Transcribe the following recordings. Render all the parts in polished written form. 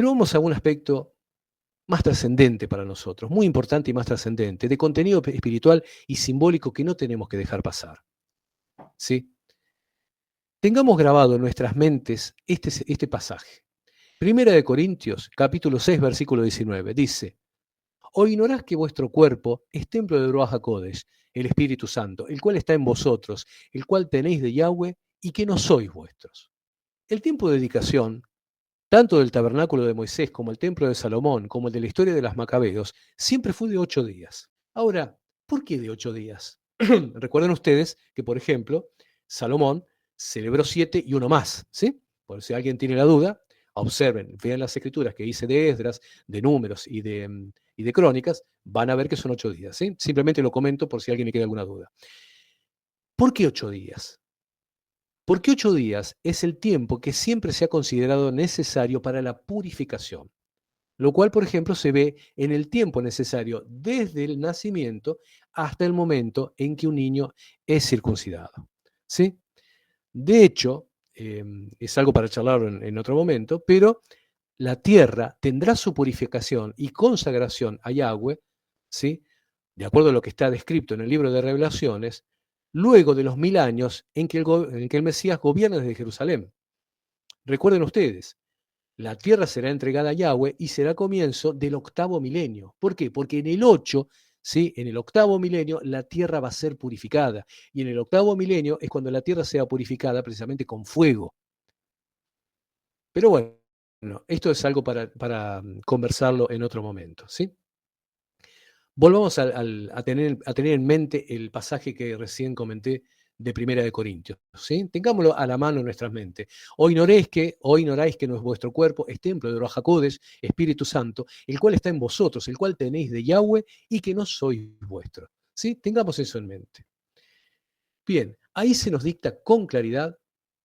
Pero vamos a un aspecto más trascendente para nosotros, muy importante y más trascendente, de contenido espiritual y simbólico que no tenemos que dejar pasar. ¿Sí? Tengamos grabado en nuestras mentes este pasaje. Primera de Corintios, capítulo 6, versículo 19, dice: ¿O ignorás que vuestro cuerpo es templo de Ruach HaKodesh, el Espíritu Santo, el cual está en vosotros, el cual tenéis de Yahweh, y que no sois vuestros? El tiempo de dedicación, tanto del tabernáculo de Moisés como el templo de Salomón, como el de la historia de los Macabeos, siempre fue de 8 días. Ahora, ¿por qué de 8 días? Recuerden ustedes que, por ejemplo, Salomón celebró 7 y uno más, ¿sí? Por si alguien tiene la duda, observen, vean las escrituras que hice de Esdras, de Números y de Crónicas, van a ver que son 8 días, ¿sí? Simplemente lo comento por si alguien me queda alguna duda. ¿Por qué 8 días? Porque 8 días es el tiempo que siempre se ha considerado necesario para la purificación, lo cual, por ejemplo, se ve en el tiempo necesario desde el nacimiento hasta el momento en que un niño es circuncidado. ¿Sí? De hecho, es algo para charlar en otro momento, pero la tierra tendrá su purificación y consagración a Yahweh, ¿sí? De acuerdo a lo que está descrito en el libro de Revelaciones, luego de los 1000 años en que el Mesías gobierna desde Jerusalén. Recuerden ustedes, la tierra será entregada a Yahweh y será comienzo del octavo milenio. ¿Por qué? Porque en el 8, ¿sí? En el octavo milenio, la tierra va a ser purificada. Y en el octavo milenio es cuando la tierra sea purificada precisamente con fuego. Pero bueno, esto es algo para conversarlo en otro momento, ¿sí? Volvamos a tener en mente el pasaje que recién comenté de Primera de Corintios, ¿sí? Tengámoslo a la mano en nuestras mentes. O ignoráis que no es vuestro cuerpo, es templo de Ruach HaKodesh, Espíritu Santo, el cual está en vosotros, el cual tenéis de Yahweh y que no sois vuestro, ¿sí? Tengamos eso en mente. Bien, ahí se nos dicta con claridad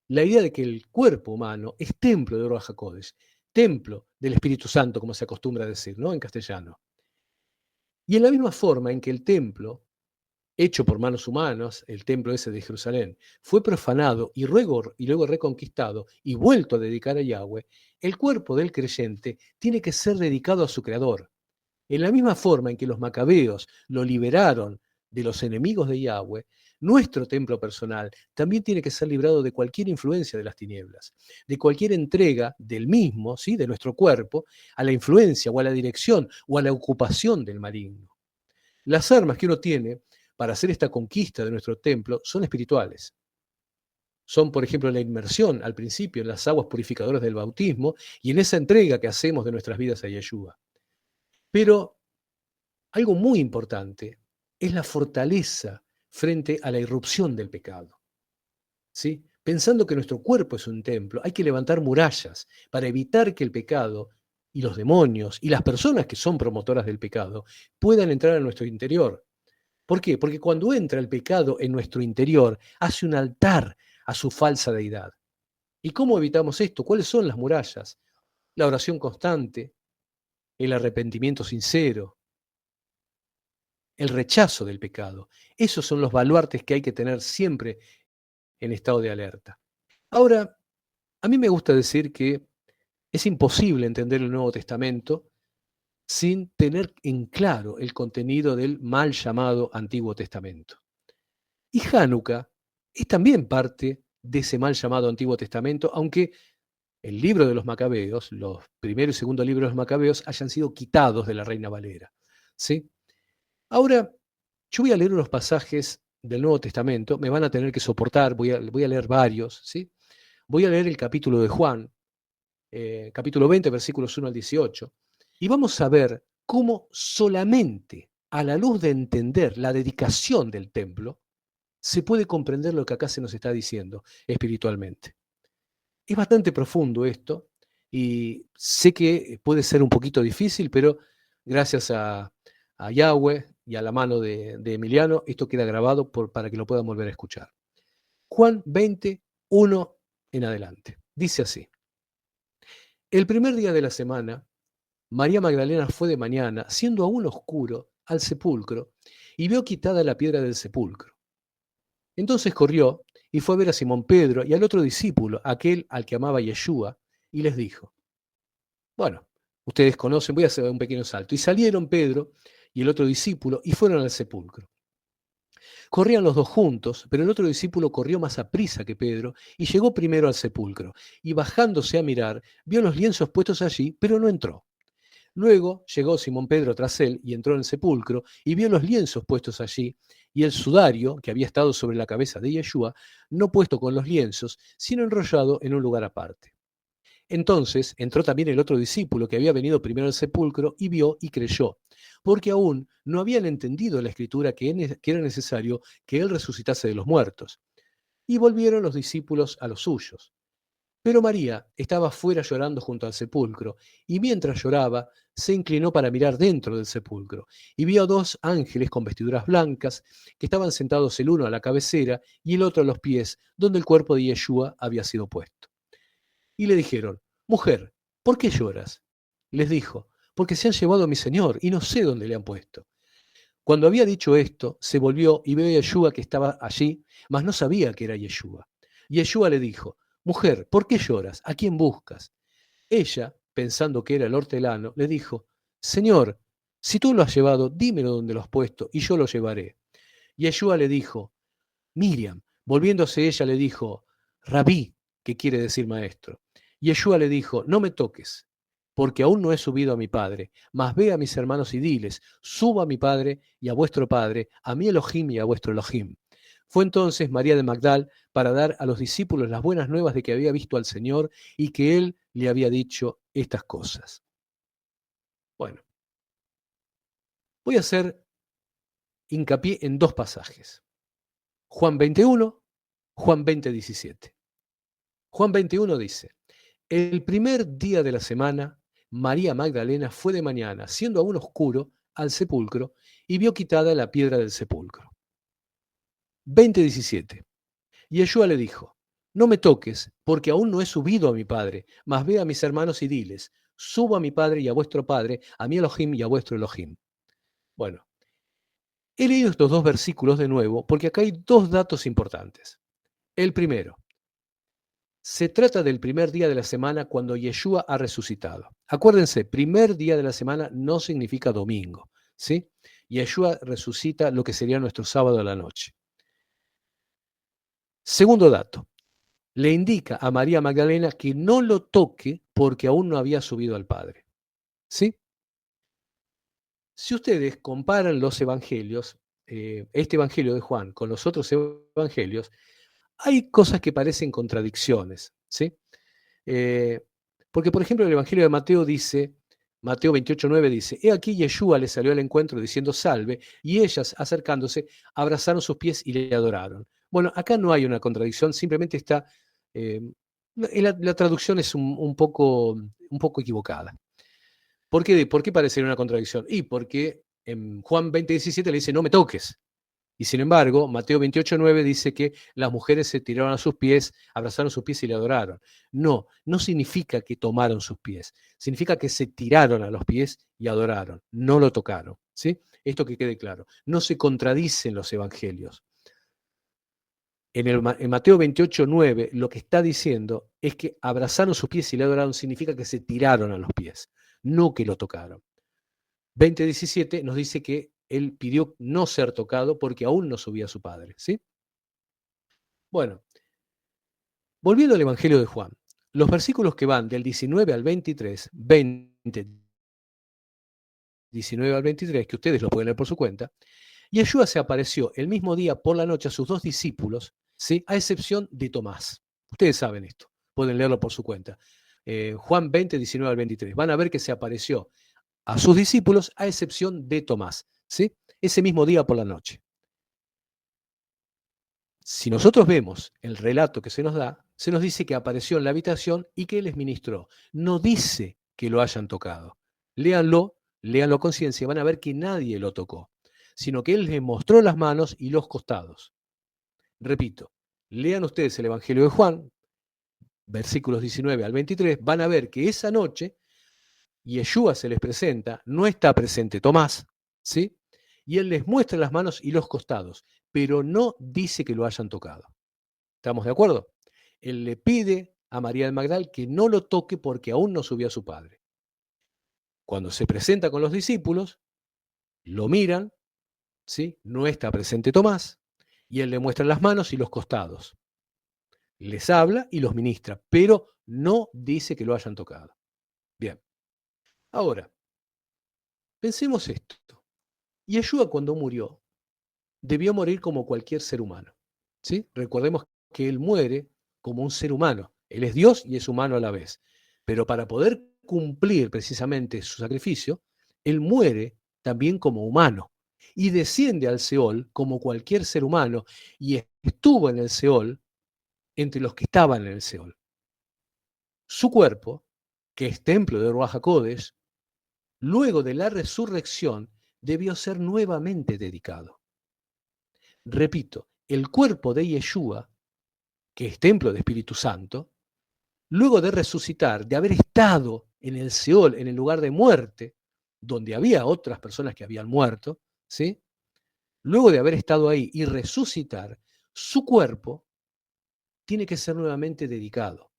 la idea de que el cuerpo humano es templo de Ruach HaKodesh, templo del Espíritu Santo, como se acostumbra a decir, ¿no? En castellano. Y en la misma forma en que el templo, hecho por manos humanas, el templo ese de Jerusalén, fue profanado y luego reconquistado y vuelto a dedicar a Yahweh, el cuerpo del creyente tiene que ser dedicado a su Creador. En la misma forma en que los macabeos lo liberaron de los enemigos de Yahweh, nuestro templo personal también tiene que ser librado de cualquier influencia de las tinieblas, de cualquier entrega del mismo, ¿sí? De nuestro cuerpo, a la influencia o a la dirección o a la ocupación del maligno. Las armas que uno tiene para hacer esta conquista de nuestro templo son espirituales. Son, por ejemplo, la inmersión al principio en las aguas purificadoras del bautismo y en esa entrega que hacemos de nuestras vidas a Yeshua. Pero algo muy importante es la fortaleza frente a la irrupción del pecado. ¿Sí? Pensando que nuestro cuerpo es un templo, hay que levantar murallas para evitar que el pecado y los demonios y las personas que son promotoras del pecado puedan entrar a nuestro interior. ¿Por qué? Porque cuando entra el pecado en nuestro interior, hace un altar a su falsa deidad. ¿Y cómo evitamos esto? ¿Cuáles son las murallas? La oración constante, el arrepentimiento sincero, el rechazo del pecado. Esos son los baluartes que hay que tener siempre en estado de alerta. Ahora, a mí me gusta decir que es imposible entender el Nuevo Testamento sin tener en claro el contenido del mal llamado Antiguo Testamento. Y Hanukkah es también parte de ese mal llamado Antiguo Testamento, aunque el libro de los Macabeos, los primero y segundo libros de los Macabeos, hayan sido quitados de la Reina Valera. ¿Sí? Ahora, yo voy a leer unos pasajes del Nuevo Testamento, me van a tener que soportar, voy a leer varios, ¿sí? Voy a leer el capítulo de Juan, capítulo 20, versículos 1 al 18, y vamos a ver cómo solamente a la luz de entender la dedicación del templo, se puede comprender lo que acá se nos está diciendo espiritualmente. Es bastante profundo esto y sé que puede ser un poquito difícil, pero gracias a Yahweh y a la mano de Emiliano, esto queda grabado para que lo puedan volver a escuchar. Juan 20, 1 en adelante. Dice así: el primer día de la semana, María Magdalena fue de mañana, siendo aún oscuro, al sepulcro, y vio quitada la piedra del sepulcro. Entonces corrió y fue a ver a Simón Pedro y al otro discípulo, aquel al que amaba Yeshua, y les dijo: Bueno, ustedes conocen, voy a hacer un pequeño salto. Y salieron Pedro y el otro discípulo y fueron al sepulcro. Corrían los dos juntos, pero el otro discípulo corrió más aprisa que Pedro y llegó primero al sepulcro. Y bajándose a mirar, vio los lienzos puestos allí, pero no entró. Luego llegó Simón Pedro tras él y entró en el sepulcro y vio los lienzos puestos allí y el sudario que había estado sobre la cabeza de Yeshua, no puesto con los lienzos, sino enrollado en un lugar aparte. Entonces entró también el otro discípulo que había venido primero al sepulcro y vio y creyó, porque aún no habían entendido la escritura que era necesario que él resucitase de los muertos. Y volvieron los discípulos a los suyos. Pero María estaba fuera llorando junto al sepulcro, y mientras lloraba, se inclinó para mirar dentro del sepulcro, y vio a dos ángeles con vestiduras blancas, que estaban sentados el uno a la cabecera y el otro a los pies, donde el cuerpo de Yeshua había sido puesto. Y le dijeron, mujer, ¿por qué lloras? Les dijo, porque se han llevado a mi señor, y no sé dónde le han puesto. Cuando había dicho esto, se volvió y vio a Yeshua que estaba allí, mas no sabía que era Yeshua. Y Yeshua le dijo, mujer, ¿por qué lloras? ¿A quién buscas? Ella, pensando que era el hortelano, le dijo, Señor, si tú lo has llevado, dímelo dónde lo has puesto, y yo lo llevaré. Y Yeshua le dijo, Miriam. Volviéndose ella le dijo, Rabí, que quiere decir maestro. Y Yeshua le dijo, no me toques, porque aún no he subido a mi Padre, mas ve a mis hermanos y diles, subo a mi Padre y a vuestro Padre, a mi Elohim y a vuestro Elohim. Fue entonces María de Magdal para dar a los discípulos las buenas nuevas de que había visto al Señor y que Él le había dicho estas cosas. Bueno, voy a hacer hincapié en dos pasajes. Juan 21, Juan 20:17. Juan 21 dice, el primer día de la semana, María Magdalena fue de mañana, siendo aún oscuro, al sepulcro y vio quitada la piedra del sepulcro. 20:17. Y Yeshua le dijo, no me toques, porque aún no he subido a mi Padre, mas ve a mis hermanos y diles, subo a mi Padre y a vuestro Padre, a mi Elohim y a vuestro Elohim. Bueno, he leído estos dos versículos de nuevo porque acá hay dos datos importantes. El primero, se trata del primer día de la semana cuando Yeshua ha resucitado. Acuérdense, primer día de la semana no significa domingo, ¿sí? Yeshua resucita lo que sería nuestro sábado a la noche. Segundo dato, le indica a María Magdalena que no lo toque porque aún no había subido al Padre, ¿sí? Si ustedes comparan los evangelios, este evangelio de Juan con los otros evangelios, hay cosas que parecen contradicciones, ¿sí? Eh, porque, por ejemplo, el Evangelio de Mateo dice, Mateo 28:9 dice, he aquí Yeshua le salió al encuentro diciendo salve, y ellas, acercándose, abrazaron sus pies y le adoraron. Bueno, acá no hay una contradicción, simplemente está, eh, la traducción es un poco equivocada. ¿Por qué parecería una contradicción? Y porque en Juan 20:17 le dice, no me toques. Y sin embargo, Mateo 28:9 dice que las mujeres se tiraron a sus pies, abrazaron sus pies y le adoraron. No, no significa que tomaron sus pies, significa que se tiraron a los pies y adoraron, no lo tocaron. ¿Sí? Esto que quede claro. No se contradicen los evangelios. En Mateo 28:9 lo que está diciendo es que abrazaron sus pies y le adoraron significa que se tiraron a los pies, no que lo tocaron. 20:17 nos dice que él pidió no ser tocado porque aún no subía a su Padre, ¿sí? Bueno, volviendo al Evangelio de Juan, los versículos que van del 19 al 23, 20, 19 al 23, que ustedes lo pueden leer por su cuenta, Yeshua se apareció el mismo día por la noche a sus dos discípulos, ¿sí? A excepción de Tomás. Ustedes saben esto, pueden leerlo por su cuenta. Juan 20, 19 al 23. Van a ver que se apareció a sus discípulos a excepción de Tomás, ¿sí? Ese mismo día por la noche. Si nosotros vemos el relato que se nos da, se nos dice que apareció en la habitación y que él les ministró. No dice que lo hayan tocado. Léanlo a conciencia, van a ver que nadie lo tocó, sino que él les mostró las manos y los costados. Repito, lean ustedes el Evangelio de Juan, versículos 19 al 23, van a ver que esa noche Yeshua se les presenta, no está presente Tomás, ¿sí? Y él les muestra las manos y los costados, pero no dice que lo hayan tocado. ¿Estamos de acuerdo? Él le pide a María del Magdal que no lo toque porque aún no subió a su Padre. Cuando se presenta con los discípulos, lo miran, ¿sí? No está presente Tomás, y él le muestra las manos y los costados. Les habla y los ministra, pero no dice que lo hayan tocado. Bien. Ahora, pensemos esto. Yeshua, cuando murió, debió morir como cualquier ser humano, ¿sí? Recordemos que él muere como un ser humano. Él es Dios y es humano a la vez. Pero para poder cumplir precisamente su sacrificio, él muere también como humano y desciende al Seol como cualquier ser humano y estuvo en el Seol entre los que estaban en el Seol. Su cuerpo, que es templo de Ruach HaKodesh, luego de la resurrección, debió ser nuevamente dedicado. Repito, el cuerpo de Yeshua, que es templo de Espíritu Santo, luego de resucitar, de haber estado en el Seol, en el lugar de muerte, donde había otras personas que habían muerto, ¿sí? Luego de haber estado ahí y resucitar, su cuerpo tiene que ser nuevamente dedicado.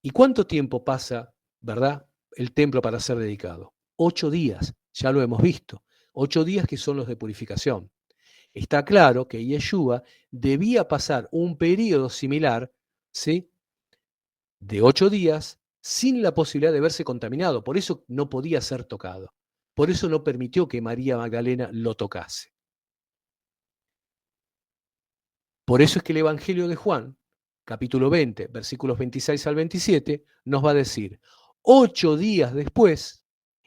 ¿Y cuánto tiempo pasa, verdad, el templo para ser dedicado? 8 días, ya lo hemos visto. 8 días que son los de purificación. Está claro que Yeshua debía pasar un periodo similar, ¿sí?, de 8 días sin la posibilidad de verse contaminado. Por eso no podía ser tocado. Por eso no permitió que María Magdalena lo tocase. Por eso es que el Evangelio de Juan, capítulo 20, versículos 26 al 27, nos va a decir, 8 días después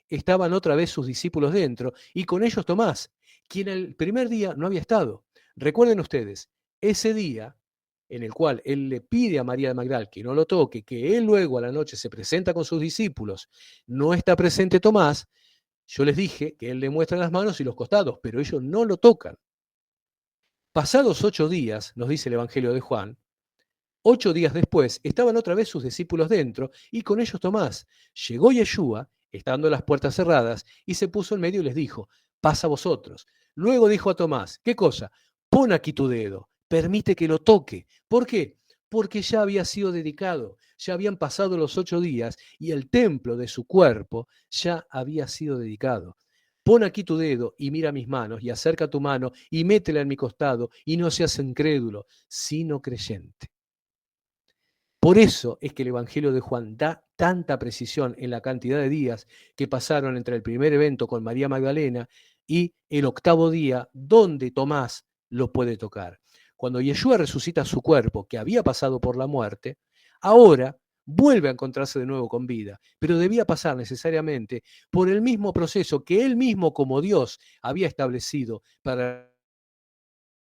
estaban otra vez sus discípulos dentro y con ellos Tomás, quien el primer día no había estado. Recuerden ustedes, ese día en el cual él le pide a María de Magdala que no lo toque, que él luego a la noche se presenta con sus discípulos, no está presente Tomás, yo les dije que él le muestra las manos y los costados, pero ellos no lo tocan. Pasados 8 días, nos dice el Evangelio de Juan, 8 días después estaban otra vez sus discípulos dentro y con ellos Tomás. Llegó Yeshua, estando las puertas cerradas, y se puso en medio y les dijo, pasa vosotros. Luego dijo a Tomás, ¿qué cosa? Pon aquí tu dedo, permite que lo toque. ¿Por qué? Porque ya había sido dedicado, ya habían pasado los 8 días y el templo de su cuerpo ya había sido dedicado. Pon aquí tu dedo y mira mis manos y acerca tu mano y métela en mi costado y no seas incrédulo, sino creyente. Por eso es que el Evangelio de Juan da tanta precisión en la cantidad de días que pasaron entre el primer evento con María Magdalena y el 8º día donde Tomás lo puede tocar. Cuando Yeshua resucita su cuerpo, que había pasado por la muerte, ahora vuelve a encontrarse de nuevo con vida, pero debía pasar necesariamente por el mismo proceso que él mismo como Dios había establecido para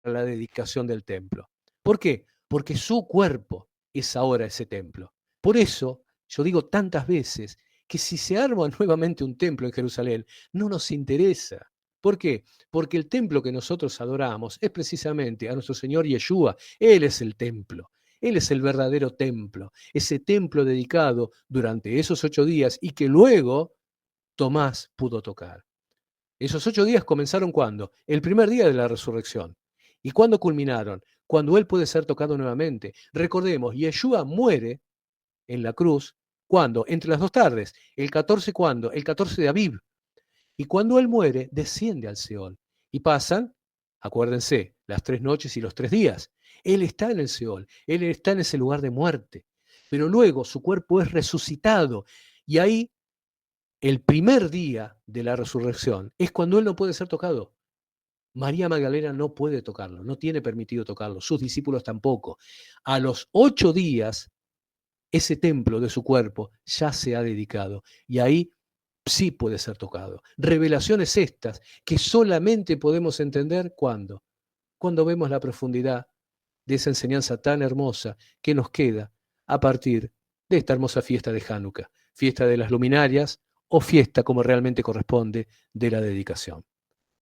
la dedicación del templo. ¿Por qué? Porque su cuerpo es ahora ese templo. Por eso yo digo tantas veces que si se arma nuevamente un templo en Jerusalén, no nos interesa. ¿Por qué? Porque el templo que nosotros adoramos es precisamente a nuestro Señor Yeshua. Él es el templo. Él es el verdadero templo. Ese templo dedicado durante esos 8 días y que luego Tomás pudo tocar. Esos 8 días comenzaron ¿cuándo? El primer día de la resurrección. ¿Y cuándo culminaron? Cuando Él puede ser tocado nuevamente. Recordemos, Yeshua muere en la cruz, ¿cuándo? Entre las 2 tardes. ¿El 14 cuándo? El 14 de Aviv. Y cuando Él muere, desciende al Seol. Y pasan, acuérdense, las 3 noches y los 3 días. Él está en el Seol, Él está en ese lugar de muerte. Pero luego su cuerpo es resucitado. Y ahí el primer día de la resurrección es cuando Él no puede ser tocado. María Magdalena no puede tocarlo, no tiene permitido tocarlo, sus discípulos tampoco. A los 8 días, ese templo de su cuerpo ya se ha dedicado y ahí sí puede ser tocado. Revelaciones estas que solamente podemos entender cuando vemos la profundidad de esa enseñanza tan hermosa que nos queda a partir de esta hermosa fiesta de Hanukkah, fiesta de las luminarias o fiesta como realmente corresponde de la dedicación.